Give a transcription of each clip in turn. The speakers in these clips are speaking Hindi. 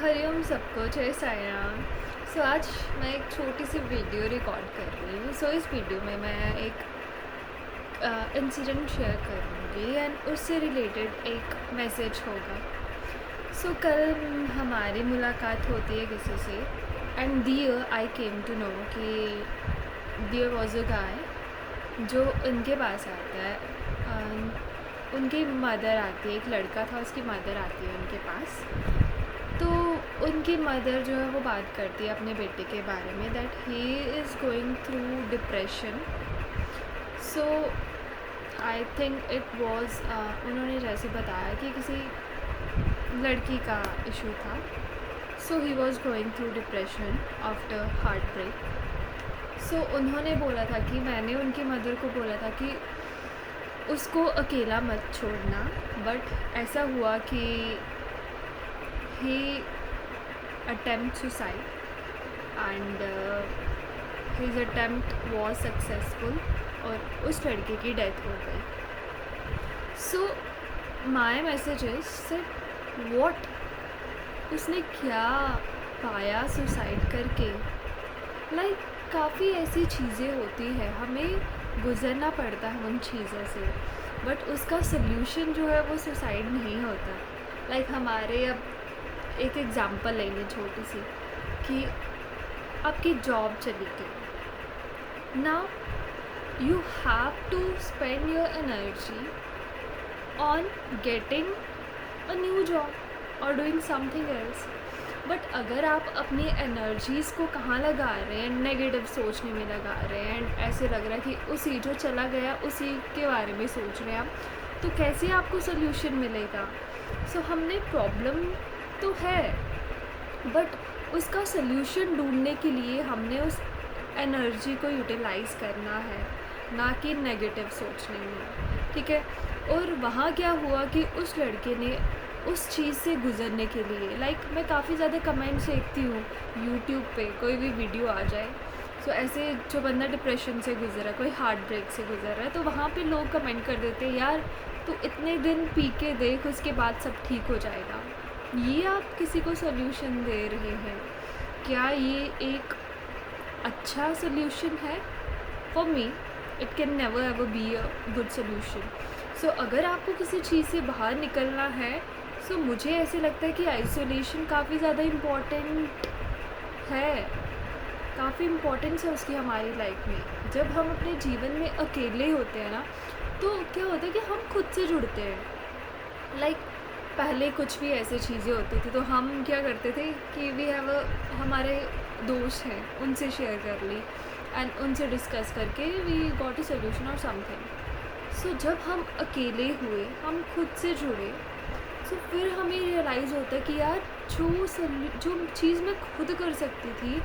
हरिओम सबको, जय साई राम। आज मैं एक छोटी सी वीडियो रिकॉर्ड कर रही हूँ। इस वीडियो में मैं एक इंसिडेंट शेयर करूँगी एंड उससे रिलेटेड एक मैसेज होगा। कल हमारी मुलाकात होती है किसी से and there I came to know कि दियर वॉज अ गाय जो उनके पास आता है। उनकी मदर आती है, एक लड़का था, उसकी मदर आती है उनके पास। तो उनकी मदर जो है वो बात करती है अपने बेटे के बारे में that he is going through depression. I think it was उन्होंने जैसे बताया कि किसी लड़की का इशू था। He was going through depression after heartbreak. उन्होंने बोला था कि मैंने उनकी मदर को बोला था कि उसको अकेला मत छोड़ना, बट ऐसा हुआ कि he attempt suicide and his attempt was successful और उस लड़के की डेथ हो गई। माई मैसेज इज what उसने क्या पाया सुसाइड करके। काफ़ी ऐसी चीज़ें होती है, हमें गुज़रना पड़ता है उन चीज़ों से, बट उसका सल्यूशन जो है वो सुसाइड नहीं होता। हमारे अब एक एग्ज़ाम्पल लेंगे छोटी सी कि आपकी जॉब चली गई। Now you have to spend your energy on getting a new job और डूइंग समथिंग एल्स। बट अगर आप अपनी एनर्जीज़ को कहाँ लगा रहे हैं, नेगेटिव सोचने में लगा रहे हैं एंड ऐसे लग रहा है कि उसी जो चला गया उसी के बारे में सोच रहे हैं आप, तो कैसे आपको सोल्यूशन मिलेगा। हमने प्रॉब्लम तो है, बट उसका सल्यूशन ढूंढने के लिए हमने उस एनर्जी को यूटिलाइज़ करना है, ना कि नेगेटिव सोचने में, ठीक है। और वहाँ क्या हुआ कि उस लड़के ने उस चीज़ से गुज़रने के लिए मैं काफ़ी ज़्यादा कमेंट्स देखती हूँ यूट्यूब पे, कोई भी वीडियो आ जाए ऐसे जो बंदा डिप्रेशन से गुज़रा, कोई हार्ट ब्रेक से गुज़र रहा है, तो वहाँ पे लोग कमेंट कर देते हैं, यार तू इतने दिन पी के देख, उसके बाद सब ठीक हो जाएगा। ये आप किसी को सोल्यूशन दे रहे हैं क्या? ये एक अच्छा सोल्यूशन है? For me it can never ever be a good solution. अगर आपको किसी चीज़ से बाहर निकलना है, मुझे ऐसे लगता है कि आइसोलेशन काफ़ी ज़्यादा इम्पॉर्टेंट है, काफ़ी इम्पोर्टेंस है उसकी हमारी लाइफ में। जब हम अपने जीवन में अकेले होते हैं ना, तो क्या होता है कि हम खुद से जुड़ते हैं। पहले कुछ भी ऐसी चीज़ें होती थी तो हम क्या करते थे कि वी हैव हमारे दोस्त हैं, उनसे शेयर कर ली एंड उनसे डिस्कस करके वी गॉट अ सोल्यूशन और समथिंग। जब हम अकेले हुए, हम खुद से जुड़े, फिर हमें रियलाइज़ होता है कि यार जो चीज़ मैं खुद कर सकती थी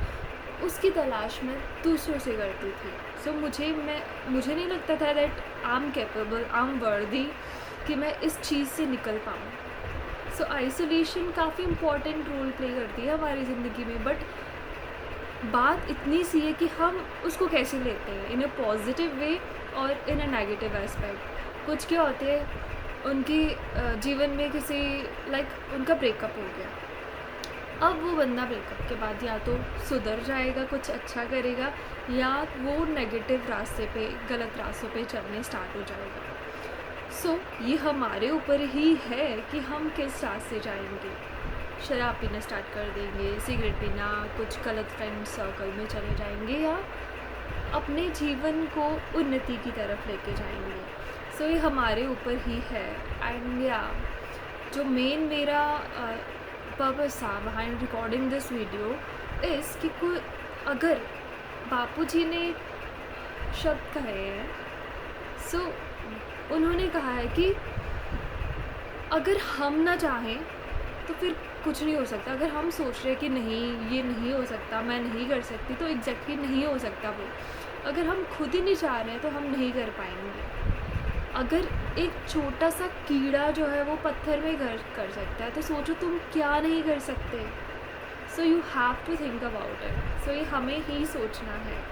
उसकी तलाश में दूसरों से करती थी। मुझे नहीं लगता था that I am capable, I am वर्दी कि मैं इस चीज़ से निकल पाऊँ। आइसोलेशन काफ़ी इम्पॉर्टेंट रोल प्ले करती है हमारी ज़िंदगी में, बट बात इतनी सी है कि हम उसको कैसे लेते हैं, इन अ पॉजिटिव वे और इन अ नेगेटिव एस्पेक्ट। कुछ क्या होते हैं, उनकी जीवन में किसी उनका ब्रेकअप हो गया, अब वो बंदा ब्रेकअप के बाद या तो सुधर जाएगा, कुछ अच्छा करेगा, या वो नेगेटिव रास्ते पे, गलत रास्तों पे चलने स्टार्ट हो जाएगा। ये हमारे ऊपर ही है कि हम किस रास्ते जाएंगे। शराब पीना स्टार्ट कर देंगे, सिगरेट पीना, कुछ गलत फ्रेंड सर्कल में चले जाएंगे, या अपने जीवन को उन्नति की तरफ लेके जाएंगे। ये हमारे ऊपर ही है। एंड या जो मेन मेरा पर्पस था behind recording this video is कि कोई अगर बापूजी ने शब्द कहे हैं, उन्होंने कहा है कि अगर हम ना चाहें तो फिर कुछ नहीं हो सकता। अगर हम सोच रहे हैं कि नहीं ये नहीं हो सकता, मैं नहीं कर सकती, तो एग्जैक्टली नहीं हो सकता वो। अगर हम खुद ही नहीं चाह रहे हैं तो हम नहीं कर पाएंगे। अगर एक छोटा सा कीड़ा जो है वो पत्थर में घर कर सकता है, तो सोचो तुम क्या नहीं कर सकते। You have to think about it. ये हमें ही सोचना है।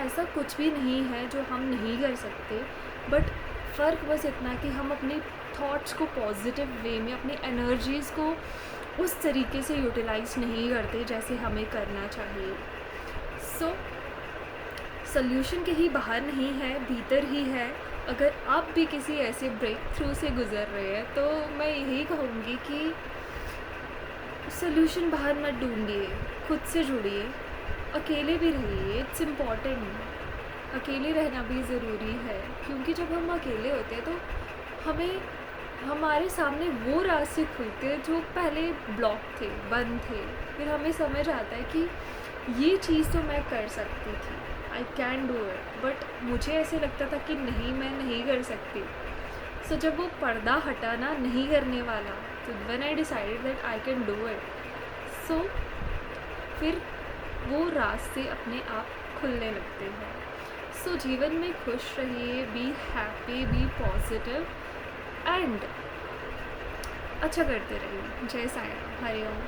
ऐसा कुछ भी नहीं है जो हम नहीं कर सकते, बट फ़र्क बस इतना कि हम अपनी थॉट्स को पॉजिटिव वे में, अपनी एनर्जीज़ को उस तरीके से यूटिलाइज़ नहीं करते जैसे हमें करना चाहिए। सो सॉल्यूशन कहीं बाहर नहीं है, भीतर ही है। अगर आप भी किसी ऐसे ब्रेक थ्रू से गुज़र रहे हैं तो मैं यही कहूँगी कि सॉल्यूशन बाहर मत ढूँढिए, खुद से जुड़िए, अकेले भी रहिए। इट्स इम्पॉर्टेंट, अकेले रहना भी ज़रूरी है, क्योंकि जब हम अकेले होते हैं तो हमें हमारे सामने वो रास्ते खुलते हैं जो पहले ब्लॉक थे, बंद थे। फिर हमें समझ आता है कि ये चीज़ तो मैं कर सकती थी, आई कैन डू इट, बट मुझे ऐसे लगता था कि नहीं, मैं नहीं कर सकती। सो जब वो पर्दा हटाना नहीं करने वाला, तो when I decided that I can do it, so फिर वो रास्ते अपने आप खुलने लगते हैं। सो जीवन में खुश रहिए, be happy, be positive and अच्छा करते रहिए। जय साईं राम, हरि ओम।